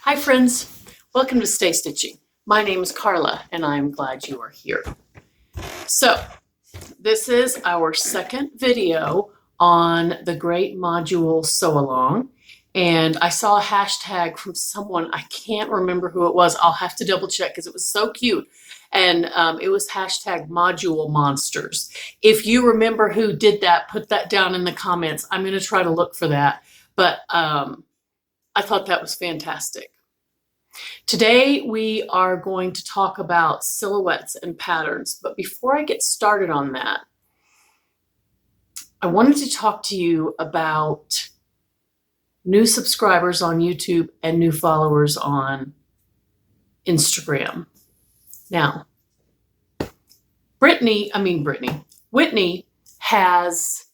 Hi friends, welcome to Stay Stitching. My name is Carla and I'm glad you are here. So this is our second video on the Great Module Sew-Along, and I saw a hashtag from someone, I can't remember who it was, I'll have to double check because it was so cute, and it was hashtag Module Monsters. If you remember who did that, put that down in the comments. I'm going to try to look for that, but I thought that was fantastic. Today we are going to talk about silhouettes and patterns, but before I get started on that, I wanted to talk to you about new subscribers on YouTube and new followers on Instagram. Now, Whitney has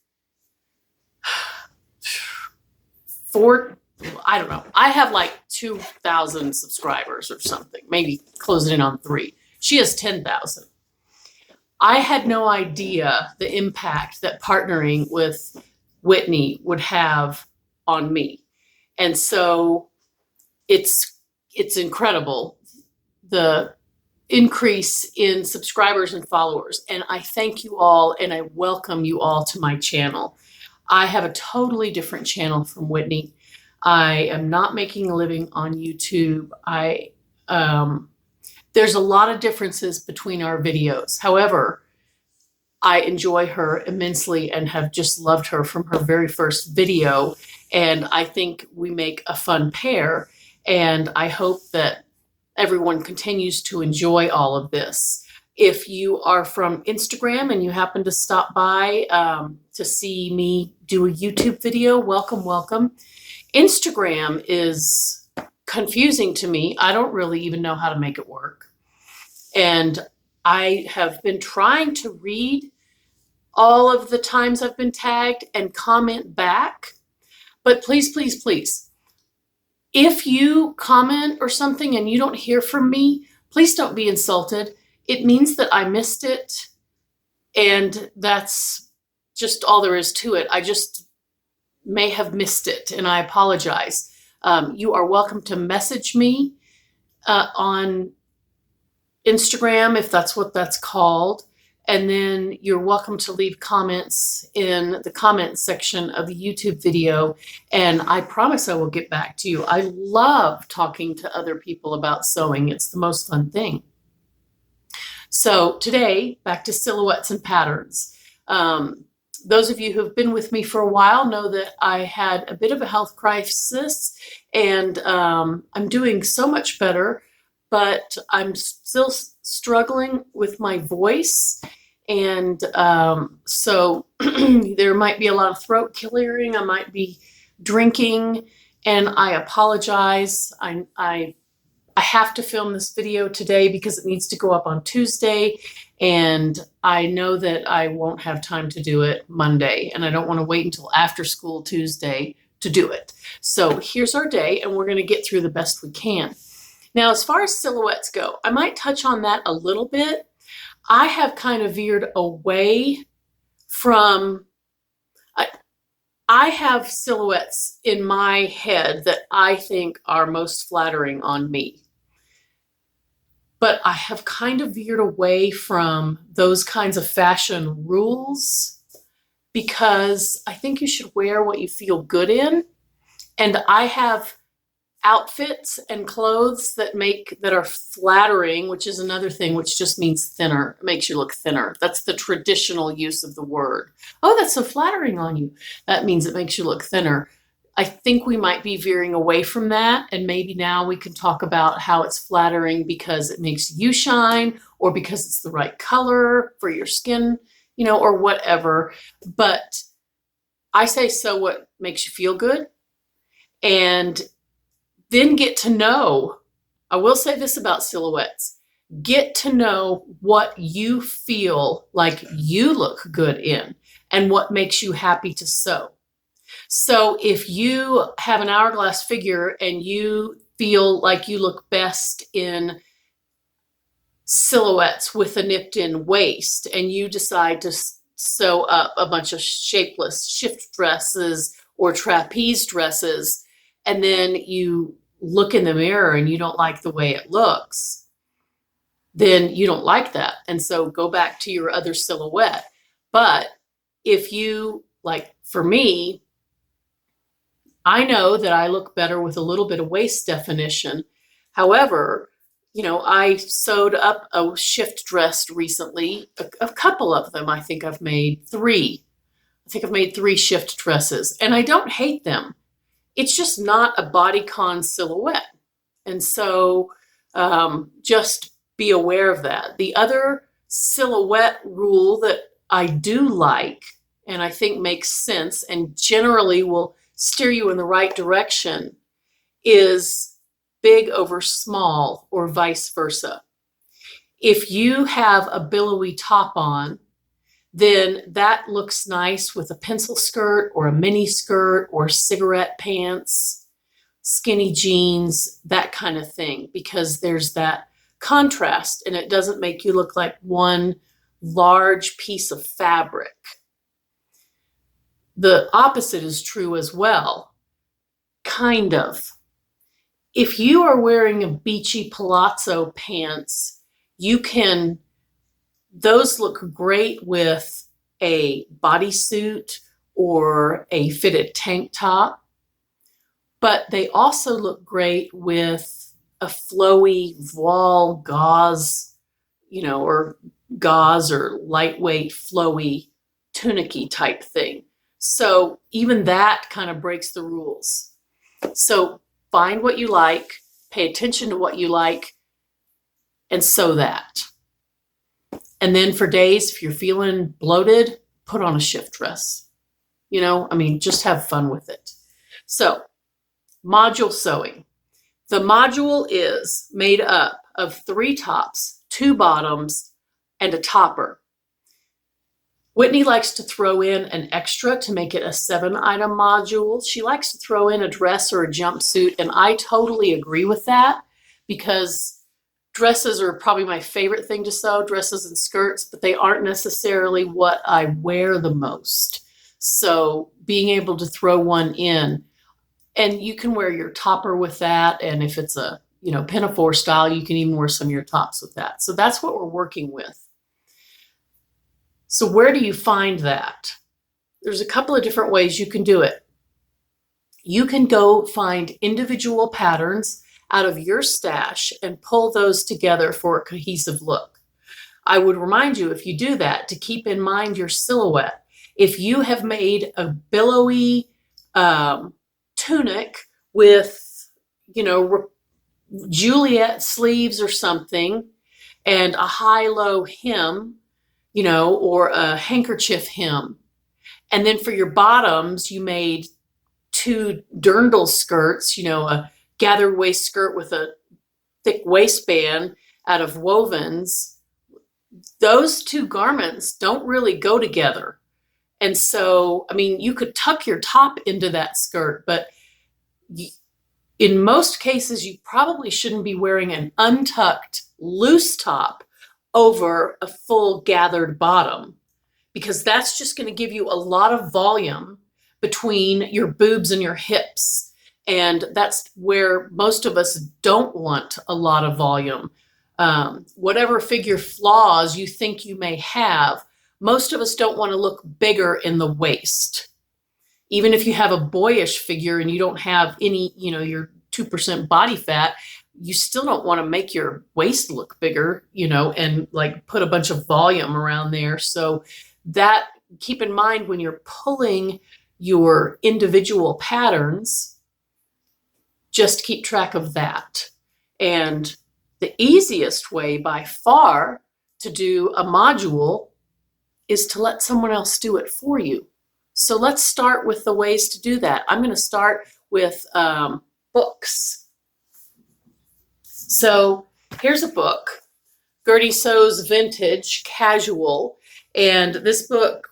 I have like 2,000 subscribers or something, maybe closing in on 3. She has 10,000. I had no idea the impact that partnering with Whitney would have on me. And so it's incredible, the increase in subscribers and followers. And I thank you all and I welcome you all to my channel. I have a totally different channel from Whitney. I am not making a living on YouTube. There's a lot of differences between our videos. However, I enjoy her immensely and have just loved her from her very first video. And I think we make a fun pair. And I hope that everyone continues to enjoy all of this. If you are from Instagram and you happen to stop by to see me do a YouTube video, welcome, welcome. Instagram is confusing to me. I don't really even know how to make it work. And I have been trying to read all of the times I've been tagged and comment back. But please, please, please, if you comment or something and you don't hear from me, please don't be insulted. It means that I missed it. And that's just all there is to it. I just may have missed it, and I apologize. You are welcome to message me on Instagram, if that's what that's called, and then you're welcome to leave comments in the comment section of the YouTube video, and I promise I will get back to you. I love talking to other people about sewing. It's the most fun thing. So today, back to silhouettes and patterns. Those of you who have been with me for a while know that I had a bit of a health crisis, and I'm doing so much better, but I'm still struggling with my voice. And so there might be a lot of throat clearing. I might be drinking, and I apologize. I have to film this video today because it needs to go up on Tuesday, and I know that I won't have time to do it Monday, and I don't want to wait until after school Tuesday to do it. So here's our day, and we're going to get through the best we can. Now, as far as silhouettes go, I might touch on that a little bit. I have kind of veered away from, I have silhouettes in my head that I think are most flattering on me. But I have kind of veered away from those kinds of fashion rules because I think you should wear what you feel good in. And I have outfits and clothes that are flattering, which is another thing, which just means thinner. It makes you look thinner. That's the traditional use of the word. Oh, that's so flattering on you. That means it makes you look thinner. I think we might be veering away from that, and maybe now we can talk about how it's flattering because it makes you shine, or because it's the right color for your skin, you know, or whatever. But I say sew what makes you feel good, and then get to know, I will say this about silhouettes, get to know what you feel like you look good in and what makes you happy to sew. So if you have an hourglass figure and you feel like you look best in silhouettes with a nipped in waist, and you decide to sew up a bunch of shapeless shift dresses or trapeze dresses, and then you look in the mirror and you don't like the way it looks, then you don't like that. And so go back to your other silhouette. But if you, like for me, I know that I look better with a little bit of waist definition. However, I sewed up a shift dress recently, a couple of them. I think I've made three. I think I've made three shift dresses, and I don't hate them. It's just not a bodycon silhouette. And so just be aware of that. The other silhouette rule that I do like, and I think makes sense and generally will steer you in the right direction, is big over small or vice versa. If you have a billowy top on, then that looks nice with a pencil skirt or a mini skirt or cigarette pants, skinny jeans, that kind of thing, because there's that contrast and it doesn't make you look like one large piece of fabric. The opposite is true as well, kind of. If you are wearing a beachy palazzo pants, those look great with a bodysuit or a fitted tank top, but they also look great with a flowy voile gauze, or gauze or lightweight flowy tunicky type thing. So even that kind of breaks the rules. So find what you like, pay attention to what you like, and sew that. And then for days, if you're feeling bloated, put on a shift dress. Just have fun with it. So, module sewing. The module is made up of 3 tops, 2 bottoms, and a topper. Whitney likes to throw in an extra to make it a 7-item module. She likes to throw in a dress or a jumpsuit, and I totally agree with that because dresses are probably my favorite thing to sew, dresses and skirts, but they aren't necessarily what I wear the most. So being able to throw one in, and you can wear your topper with that, and if it's a pinafore style, you can even wear some of your tops with that. So that's what we're working with. So where do you find that? There's a couple of different ways you can do it. You can go find individual patterns out of your stash and pull those together for a cohesive look. I would remind you, if you do that, to keep in mind your silhouette. If you have made a billowy tunic with, Juliet sleeves or something, and a high-low hem, or a handkerchief hem. And then for your bottoms, you made 2 dirndl skirts, a gathered waist skirt with a thick waistband out of wovens. Those 2 garments don't really go together. And so, you could tuck your top into that skirt, but in most cases, you probably shouldn't be wearing an untucked loose top over a full gathered bottom, because that's just going to give you a lot of volume between your boobs and your hips. And that's where most of us don't want a lot of volume. Whatever figure flaws you think you may have, most of us don't want to look bigger in the waist. Even if you have a boyish figure and you don't have any, your 2% body fat, you still don't want to make your waist look bigger, and like put a bunch of volume around there. So that, keep in mind when you're pulling your individual patterns, just keep track of that. And the easiest way by far to do a module is to let someone else do it for you. So let's start with the ways to do that. I'm going to start with books. So here's a book, Gertie Sews Vintage Casual, and this book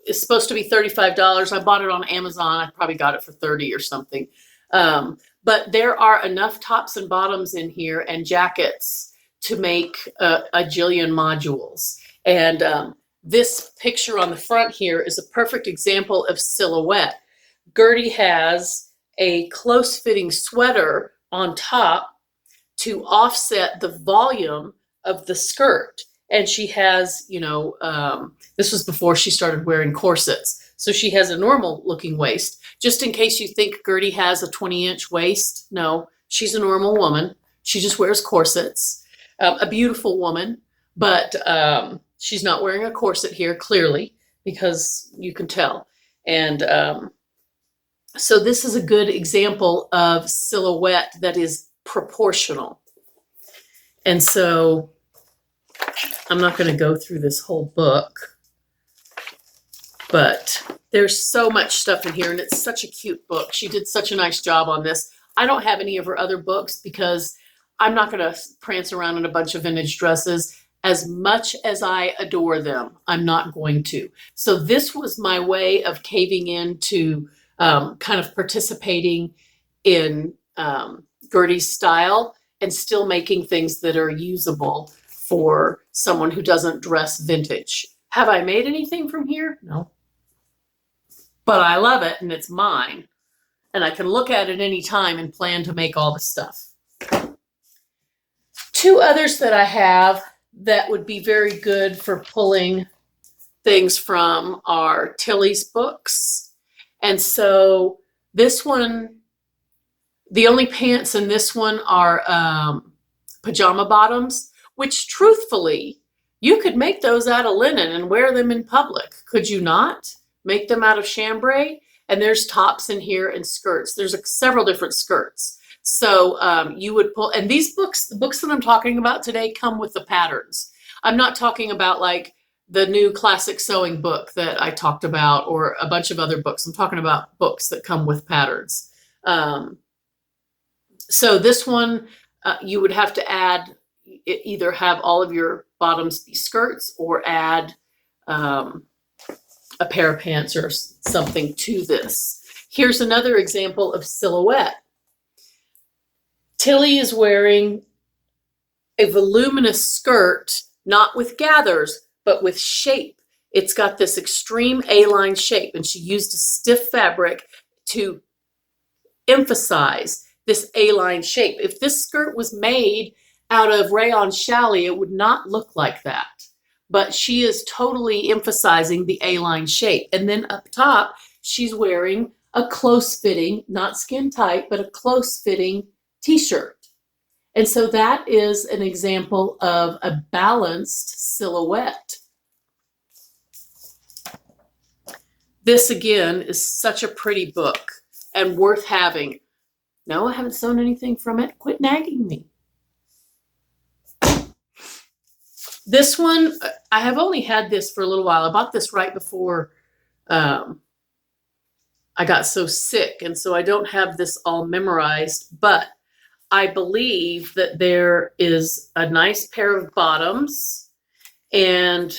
is supposed to be $35. I bought it on Amazon. I probably got it for $30 or something. But there are enough tops and bottoms in here and jackets to make a jillion modules. And this picture on the front here is a perfect example of silhouette. Gertie has a close-fitting sweater on top to offset the volume of the skirt. And she has, this was before she started wearing corsets. So she has a normal looking waist. Just in case you think Gertie has a 20-inch waist, no, she's a normal woman. She just wears corsets. A beautiful woman, but she's not wearing a corset here, clearly, because you can tell. And so this is a good example of silhouette that is proportional. And so I'm not going to go through this whole book, but there's so much stuff in here, and it's such a cute book. She did such a nice job on this. I don't have any of her other books because I'm not going to prance around in a bunch of vintage dresses. As much as I adore them, I'm not going to. So this was my way of caving into kind of participating in Gertie's style and still making things that are usable for someone who doesn't dress vintage. Have I made anything from here? No. But I love it, and it's mine. And I can look at it any time and plan to make all the stuff. Two others that I have that would be very good for pulling things from are Tilly's books. And so this one, the only pants in this one are pajama bottoms, which truthfully, you could make those out of linen and wear them in public. Could you not? Make them out of chambray. And there's tops in here and skirts. There's several different skirts. So you would pull, and these books, the books that I'm talking about today come with the patterns. I'm not talking about like the new classic sewing book that I talked about or a bunch of other books. I'm talking about books that come with patterns. So this one, you would have to add, either have all of your bottoms be skirts or add a pair of pants or something to this. Here's another example of silhouette. Tilly is wearing a voluminous skirt, not with gathers, but with shape. It's got this extreme A-line shape, and she used a stiff fabric to emphasize this A-line shape. If this skirt was made out of rayon challis, it would not look like that. But she is totally emphasizing the A-line shape. And then up top, she's wearing a close-fitting, not skin tight, but a close-fitting t-shirt. And so that is an example of a balanced silhouette. This again is such a pretty book and worth having. No, I haven't sewn anything from it. Quit nagging me. This one, I have only had this for a little while. I bought this right before I got so sick, and so I don't have this all memorized, but I believe that there is a nice pair of bottoms, and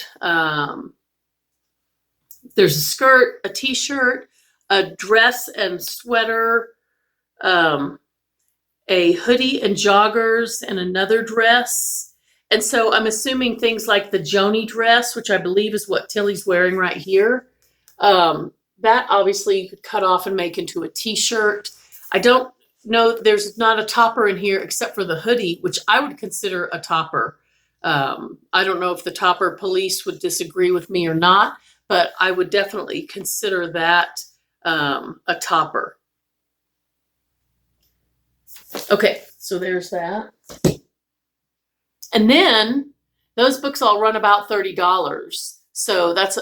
there's a skirt, a t-shirt, a dress and sweater, a hoodie and joggers, and another dress. And so I'm assuming things like the Joni dress, which I believe is what Tilly's wearing right here, that obviously you could cut off and make into a t-shirt. I don't know, there's not a topper in here except for the hoodie, which I would consider a topper. I don't know if the topper police would disagree with me or not, but I would definitely consider that a topper. Okay, so there's that. And then those books all run about $30. So that's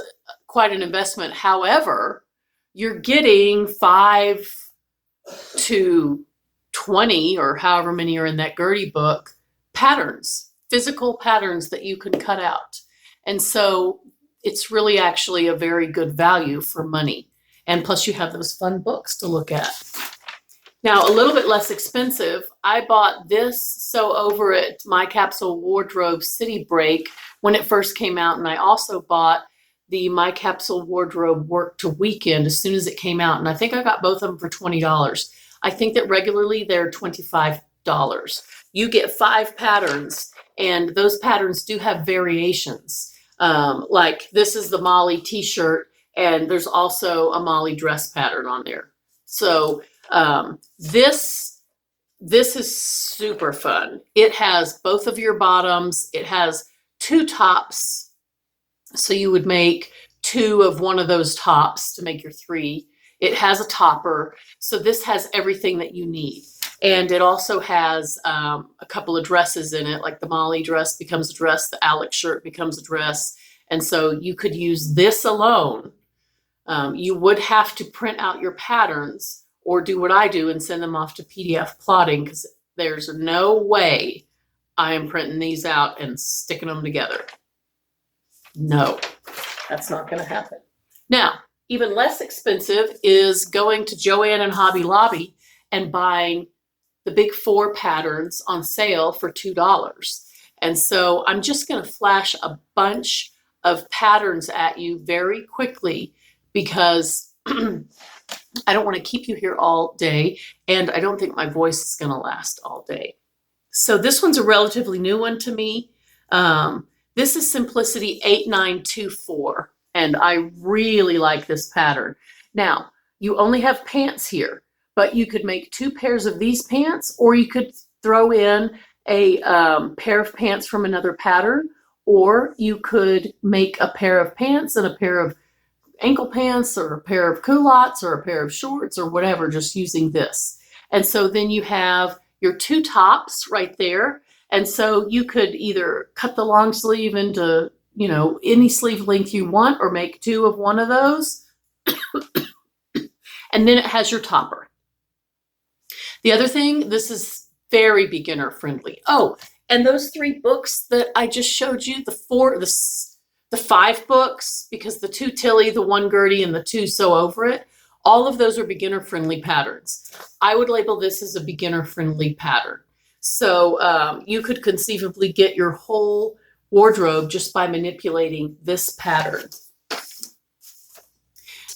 quite an investment. However, you're getting 5 to 20 or however many are in that Gertie book, patterns, physical patterns that you can cut out. And so it's really actually a very good value for money. And plus you have those fun books to look at. Now, a little bit less expensive, I bought this sew over at My Capsule Wardrobe City Break when it first came out. And I also bought the My Capsule Wardrobe Work to Weekend as soon as it came out. And I think I got both of them for $20. I think that regularly they're $25. You get 5 patterns, and those patterns do have variations. Like this is the Molly t-shirt, and there's also a Molly dress pattern on there. So this This is super fun. It has both of your bottoms. It has two tops. So you would make two of one of those tops to make your three. It has a topper. So this has everything that you need. And it also has a couple of dresses in it, like the Molly dress becomes a dress, the Alex shirt becomes a dress. And so you could use this alone. You would have to print out your patterns or do what I do and send them off to PDF plotting, because there's no way I am printing these out and sticking them together. No, that's not going to happen. Now, even less expensive is going to Joann and Hobby Lobby and buying the big 4 patterns on sale for $2. And so I'm just going to flash a bunch of patterns at you very quickly, because I don't want to keep you here all day, and I don't think my voice is going to last all day. So this one's a relatively new one to me. This is Simplicity 8924, and I really like this pattern. Now, you only have pants here, but you could make 2 pairs of these pants, or you could throw in a pair of pants from another pattern, or you could make a pair of pants and a pair of ankle pants, or a pair of culottes, or a pair of shorts, or whatever, just using this. And so then you have your 2 tops right there. And so you could either cut the long sleeve into, any sleeve length you want, or make 2 of one of those. And then it has your topper. The other thing, this is very beginner friendly. Oh, and those 3 books that I just showed you, the 5 books, because the 2 Tilly, the 1 Gertie, and the 2 Sew Over It, all of those are beginner friendly patterns. I would label this as a beginner friendly pattern. So you could conceivably get your whole wardrobe just by manipulating this pattern.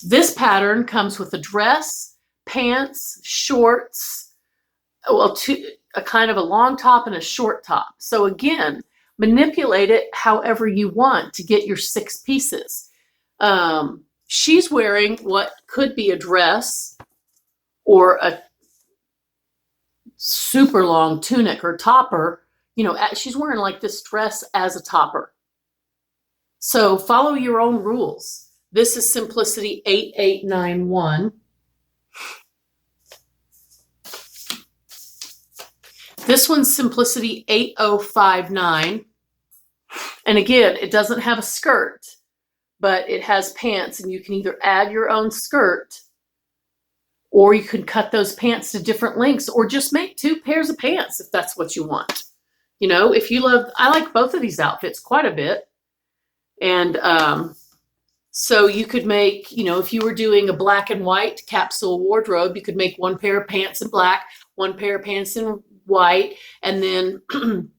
This pattern comes with a dress, pants, shorts, a kind of a long top and a short top. So again, manipulate it however you want to get your 6 pieces. She's wearing what could be a dress or a super long tunic or topper. She's wearing like this dress as a topper. So follow your own rules. This is Simplicity 8891. This one's Simplicity 8059. And again, it doesn't have a skirt, but it has pants, and you can either add your own skirt, or you can cut those pants to different lengths, or just make 2 pairs of pants if that's what you want. If you love, I like both of these outfits quite a bit. And so you could make, if you were doing a black and white capsule wardrobe, you could make 1 pair of pants in black, 1 pair of pants in white, and then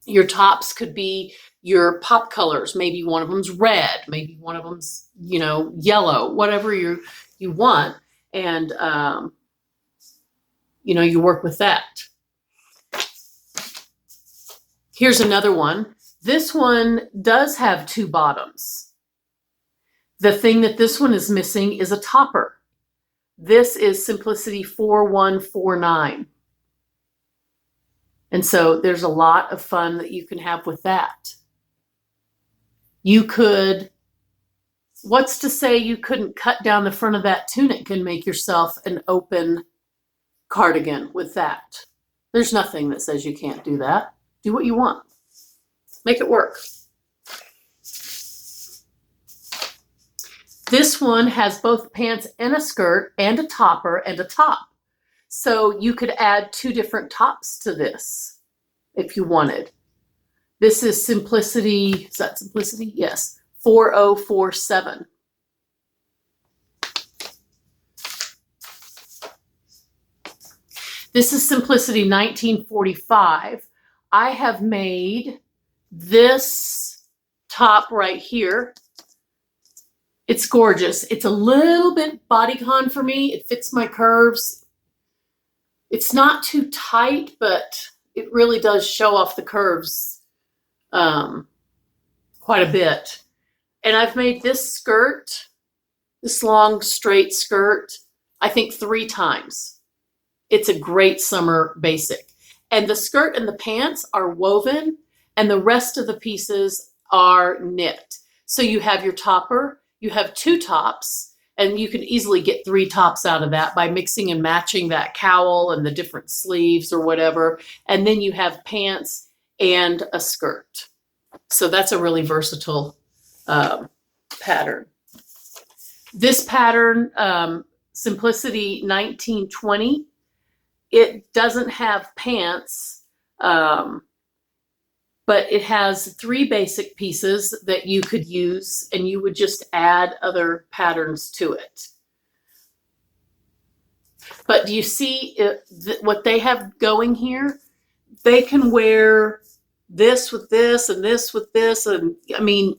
your tops could be your pop colors. Maybe one of them's red, maybe one of them's, yellow, whatever you want. And, you work with that. Here's another one. This one does have 2 bottoms. The thing that this one is missing is a topper. This is Simplicity 4149. And so there's a lot of fun that you can have with that. You could, what's to say you couldn't cut down the front of that tunic and make yourself an open cardigan with that? There's nothing that says you can't do that. Do what you want. Make it work. This one has both pants and a skirt and a topper and a top. So you could add 2 different tops to this if you wanted. This is Simplicity, is that Simplicity? Yes, 4047. This is Simplicity 1945. I have made this top right here. It's gorgeous. It's a little bit bodycon for me. It fits my curves. It's not too tight, but it really does show off the curves quite a bit. And I've made this skirt, this long straight skirt, I think 3 times. It's a great summer basic. And the skirt and the pants are woven, and the rest of the pieces are knit. So you have your topper, you have 2 tops, and you can easily get 3 tops out of that by mixing and matching that cowl and the different sleeves or whatever. And then you have pants and a skirt. So that's a really versatile pattern. This pattern, Simplicity 1920, it doesn't have pants, but it has 3 basic pieces that you could use, and you would just add other patterns to it. But do you see what they have going here? They can wear this with this and this with this, and I mean,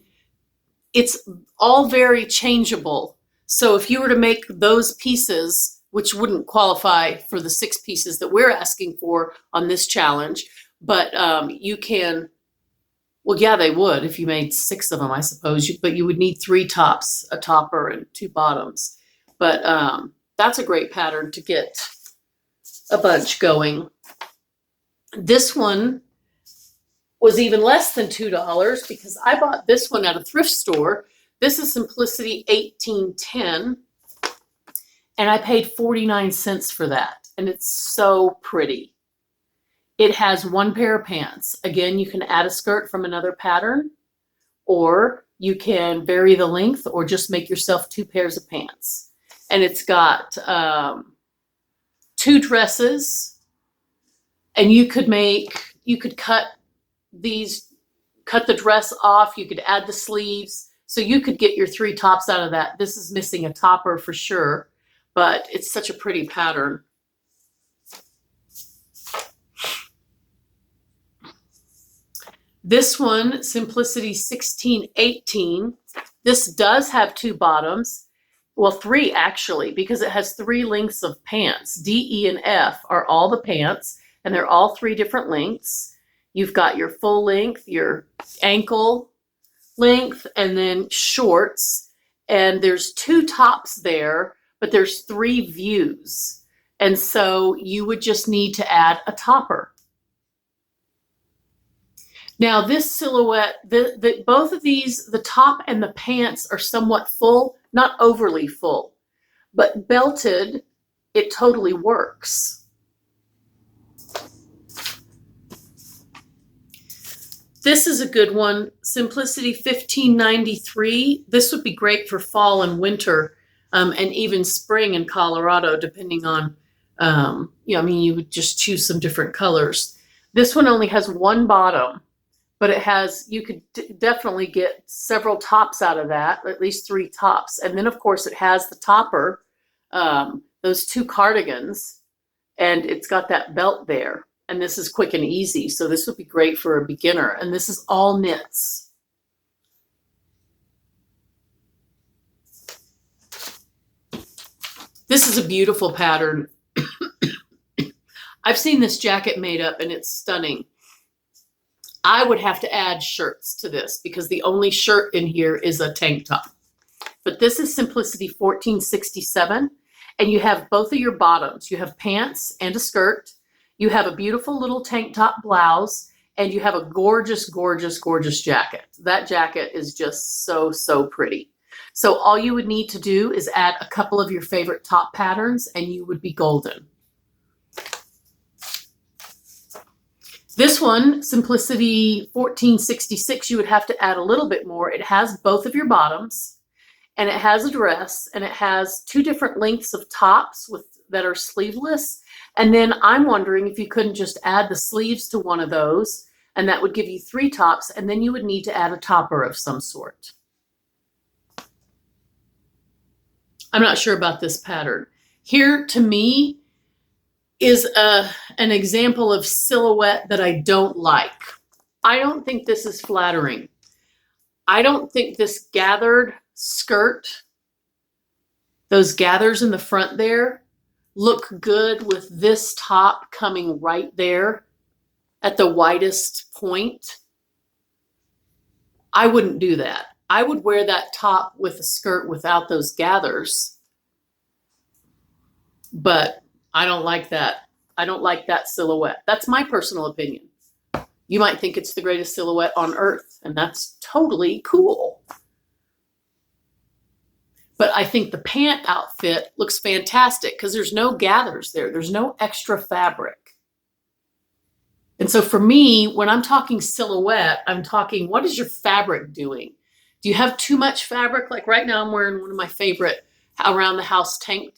it's all very changeable. So if you were to make those pieces, which wouldn't qualify for the 6 pieces that we're asking for on this challenge, but you can, well, yeah, they would if you made 6 of them, I suppose, but you would need 3 tops, a topper and 2 bottoms. But that's a great pattern to get a bunch going. This one was even less than $2 because I bought this one at a thrift store. This is Simplicity 1810, and I paid 49 cents for that, and it's so pretty. It has 1 pair of pants. Again, you can add a skirt from another pattern, or you can vary the length or just make yourself 2 pairs of pants. And it's got 2 dresses, and you could cut the dress off, you could add the sleeves, so you could get your 3 tops out of that. This is missing a topper for sure, but it's such a pretty pattern. This one, Simplicity 1618, this does have 2 bottoms. Well, 3 actually, because it has 3 lengths of pants. D, E, and F are all the pants, and they're all 3 different lengths. You've got your full length, your ankle length, and then shorts. And there's 2 tops there, but there's 3 views. And so you would just need to add a topper. Now this silhouette, both of these, the top and the pants are somewhat full, not overly full, but belted, it totally works. This is a good one, Simplicity 1593. This would be great for fall and winter, and even spring in Colorado, depending on, you would just choose some different colors. This one only has 1 bottom, but it has, you could definitely get several tops out of that, at least 3 tops. And then of course it has the topper, those 2 cardigans, and it's got that belt there. And this is quick and easy, so this would be great for a beginner. And this is all knits. This is a beautiful pattern. I've seen this jacket made up, and it's stunning. I would have to add shirts to this because the only shirt in here is a tank top. But this is Simplicity 1467, and you have both of your bottoms. You have pants and a skirt. You have a beautiful little tank top blouse, and you have a gorgeous, gorgeous, gorgeous jacket. That jacket is just so, so pretty. So all you would need to do is add a couple of your favorite top patterns, and you would be golden. This one, Simplicity 1466, you would have to add a little bit more. It has both of your bottoms, and it has a dress, and it has 2 different lengths of tops that are sleeveless. And then I'm wondering if you couldn't just add the sleeves to one of those, and that would give you 3 tops, and then you would need to add a topper of some sort. I'm not sure about this pattern. Here, to me, is an example of silhouette that I don't like. I don't think this is flattering. I don't think this gathered skirt, those gathers in the front there, look good with this top coming right there at the widest point. I wouldn't do that. I would wear that top with a skirt without those gathers. But I don't like that. I don't like that silhouette. That's my personal opinion. You might think it's the greatest silhouette on earth, and that's totally cool. But I think the pant outfit looks fantastic because there's no gathers there. There's no extra fabric. And so for me, when I'm talking silhouette, I'm talking, what is your fabric doing? Do you have too much fabric? Like right now I'm wearing one of my favorite around the house tank,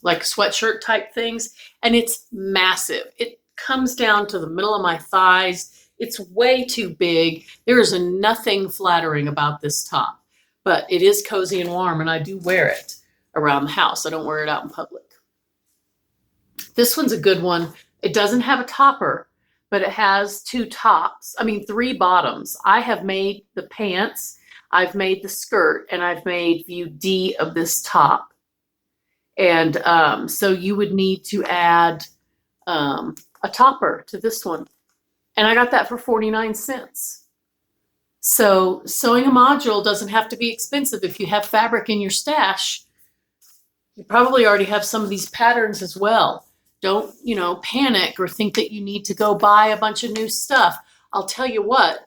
like sweatshirt type things. And it's massive. It comes down to the middle of my thighs. It's way too big. There is nothing flattering about this top, but it is cozy and warm, and I do wear it around the house. I don't wear it out in public. This one's a good one. It doesn't have a topper, but it has three bottoms. I have made the pants, I've made the skirt, and I've made view D of this top. And so you would need to add a topper to this one. And I got that for 49 cents. So sewing a module doesn't have to be expensive. If you have fabric in your stash, you probably already have some of these patterns as well. Don't, panic or think that you need to go buy a bunch of new stuff. I'll tell you what,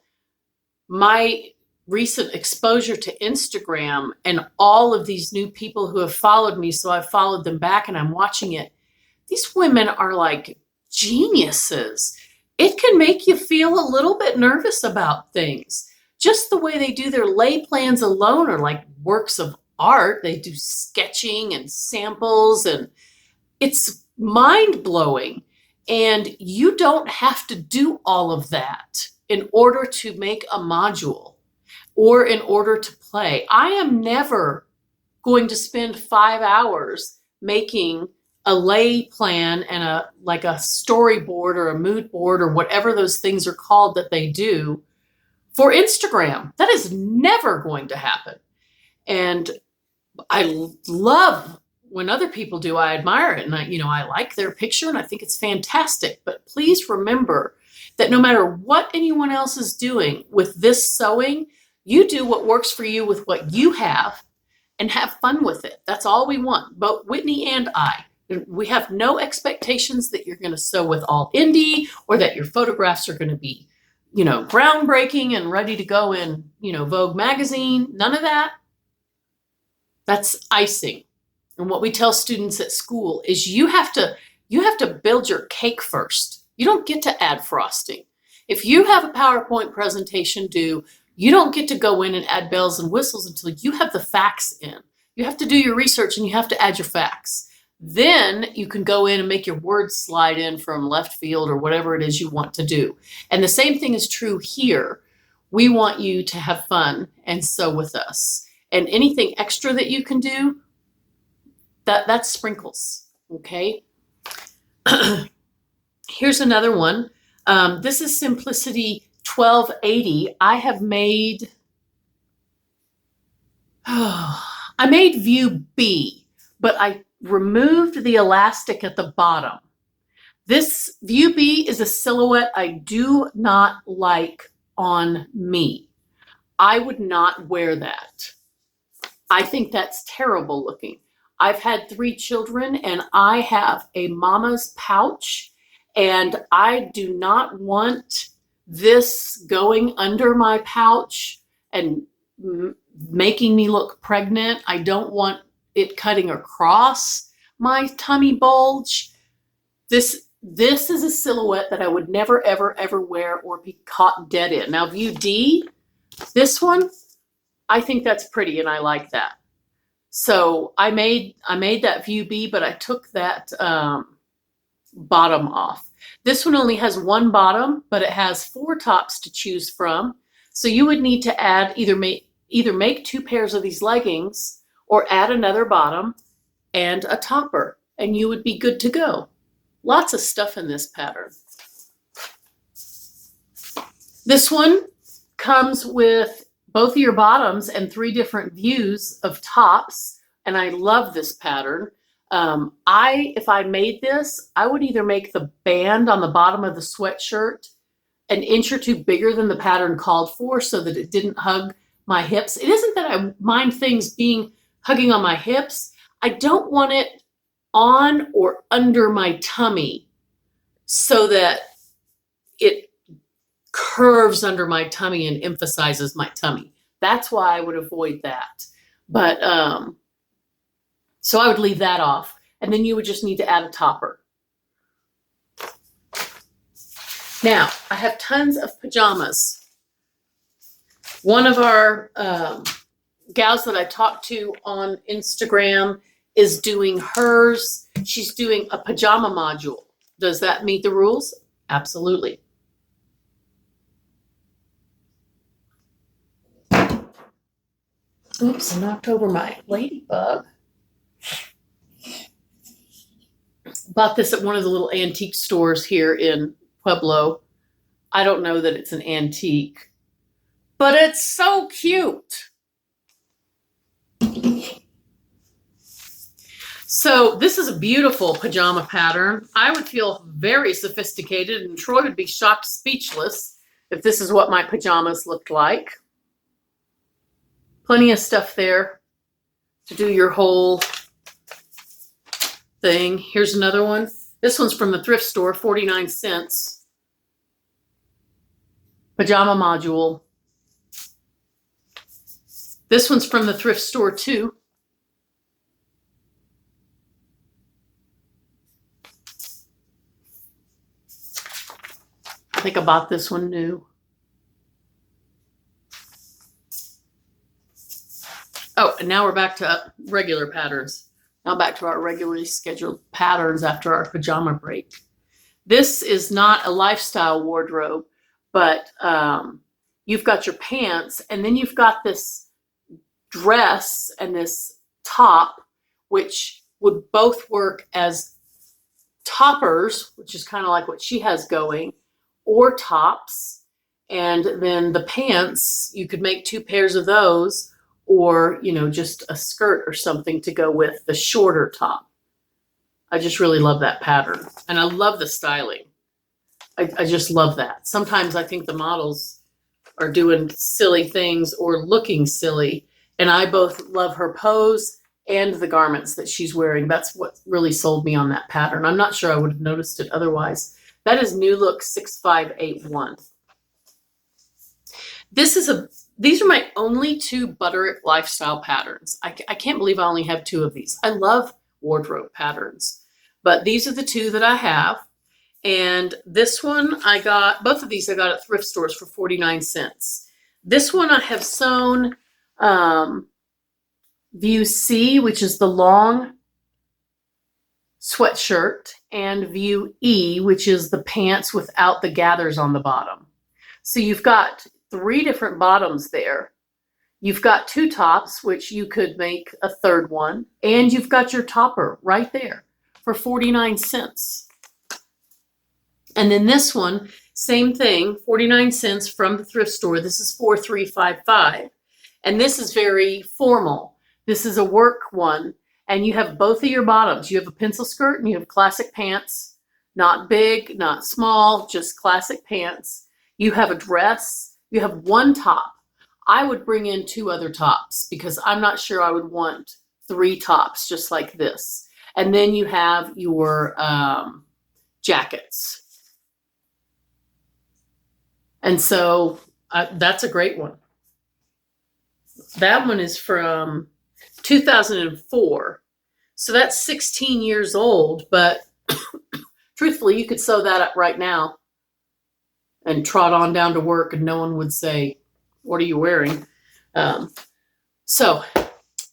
my recent exposure to Instagram and all of these new people who have followed me, so I've followed them back and I'm watching it. These women are like geniuses. It can make you feel a little bit nervous about things. Just the way they do their lay plans alone are like works of art. They do sketching and samples, and it's mind-blowing. And you don't have to do all of that in order to make a module or in order to play. I am never going to spend 5 hours making a lay plan and a storyboard or a mood board or whatever those things are called that they do for Instagram. That is never going to happen. And I love when other people do. I admire it, and I like their picture and I think it's fantastic. But please remember that no matter what anyone else is doing with this sewing, you do what works for you with what you have and have fun with it. That's all we want, both Whitney and I. We have no expectations that you're going to sew with all indie or that your photographs are going to be, groundbreaking and ready to go in, Vogue magazine. None of that. That's icing. And what we tell students at school is you have to build your cake first. You don't get to add frosting. If you have a PowerPoint presentation due, you don't get to go in and add bells and whistles until you have the facts in. You have to do your research and you have to add your facts. Then you can go in and make your words slide in from left field or whatever it is you want to do. And the same thing is true here. We want you to have fun and sew with us. And anything extra that you can do, that's sprinkles, okay? Here's another one. This is Simplicity 1280. I made view B, but I removed the elastic at the bottom. This view B is a silhouette I do not like on me. I would not wear that. I think that's terrible looking. I've had 3 children and I have a mama's pouch, and I do not want this going under my pouch and making me look pregnant. I don't want it cutting across my tummy bulge. This is a silhouette that I would never, ever, ever wear or be caught dead in. Now, view D, this one, I think that's pretty and I like that. So I made that view B, but I took that bottom off. This one only has 1 bottom, but it has 4 tops to choose from. So you would need to add either make 2 pairs of these leggings or add another bottom and a topper, and you would be good to go. Lots of stuff in this pattern. This one comes with both of your bottoms and 3 different views of tops, and I love this pattern. If I made this, I would either make the band on the bottom of the sweatshirt an inch or 2 bigger than the pattern called for so that it didn't hug my hips. It isn't that I mind things hugging on my hips. I don't want it on or under my tummy so that it curves under my tummy and emphasizes my tummy. That's why I would avoid that. But so I would leave that off. And then you would just need to add a topper. Now, I have tons of pajamas. One of our gals that I talked to on Instagram is doing hers. She's doing a pajama module. Does that meet the rules? Absolutely. Oops, I knocked over my ladybug. Bought this at one of the little antique stores here in Pueblo. I don't know that it's an antique, but it's so cute. So this is a beautiful pajama pattern. I would feel very sophisticated, and Troy would be shocked speechless if this is what my pajamas looked like. Plenty of stuff there to do your whole thing. Here's another one. This one's from the thrift store, 49 cents. Pajama module. This one's from the thrift store too. I think I bought this one new. Oh, and now we're back to regular patterns. Now back to our regularly scheduled patterns after our pajama break. This is not a lifestyle wardrobe, but you've got your pants, and then you've got this dress and this top, which would both work as toppers, which is kind of like what she has going, or tops. And then the pants, you could make 2 pairs of those, or, you know, just a skirt or something to go with the shorter top. I just really love that pattern. And I love the styling. I just love that. Sometimes I think the models are doing silly things or looking silly. And I both love her pose and the garments that she's wearing. That's what really sold me on that pattern. I'm not sure I would have noticed it otherwise. That is New Look 6581. These are my only 2 Butterick lifestyle patterns. I can't believe I only have 2 of these. I love wardrobe patterns, but these are the 2 that I have. And this one I got, both of these I got at thrift stores for 49 cents. This one I have sewn View C, which is the long sweatshirt, and View E, which is the pants without the gathers on the bottom. So you've got 3 different bottoms there. You've got 2 tops, which you could make a 3rd one, and you've got your topper right there for 49 cents. And then this one, same thing, 49 cents from the thrift store. This is 4355. And this is very formal. This is a work one. And you have both of your bottoms. You have a pencil skirt and you have classic pants. Not big, not small, just classic pants. You have a dress. You have 1 top. I would bring in 2 other tops because I'm not sure I would want 3 tops just like this. And then you have your jackets. And so that's a great one. That one is from 2004. So that's 16 years old, but truthfully, you could sew that up right now and trot on down to work and no one would say, what are you wearing? So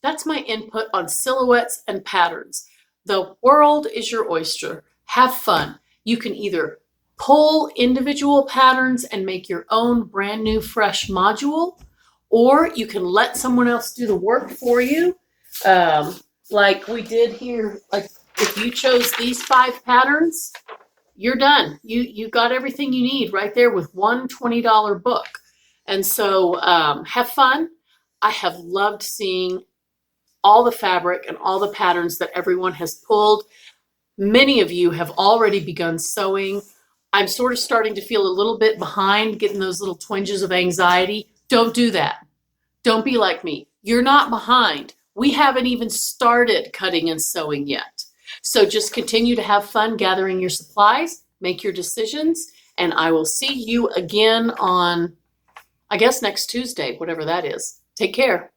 that's my input on silhouettes and patterns. The world is your oyster. Have fun. You can either pull individual patterns and make your own brand new fresh module, or you can let someone else do the work for you. Like we did here. Like if you chose these 5 patterns, you're done. You got everything you need right there with one $20 book. And so have fun. I have loved seeing all the fabric and all the patterns that everyone has pulled. Many of you have already begun sewing. I'm sort of starting to feel a little bit behind, getting those little twinges of anxiety. Don't do that. Don't be like me. You're not behind. We haven't even started cutting and sewing yet. So just continue to have fun gathering your supplies, make your decisions, and I will see you again on, I guess, next Tuesday, whatever that is. Take care.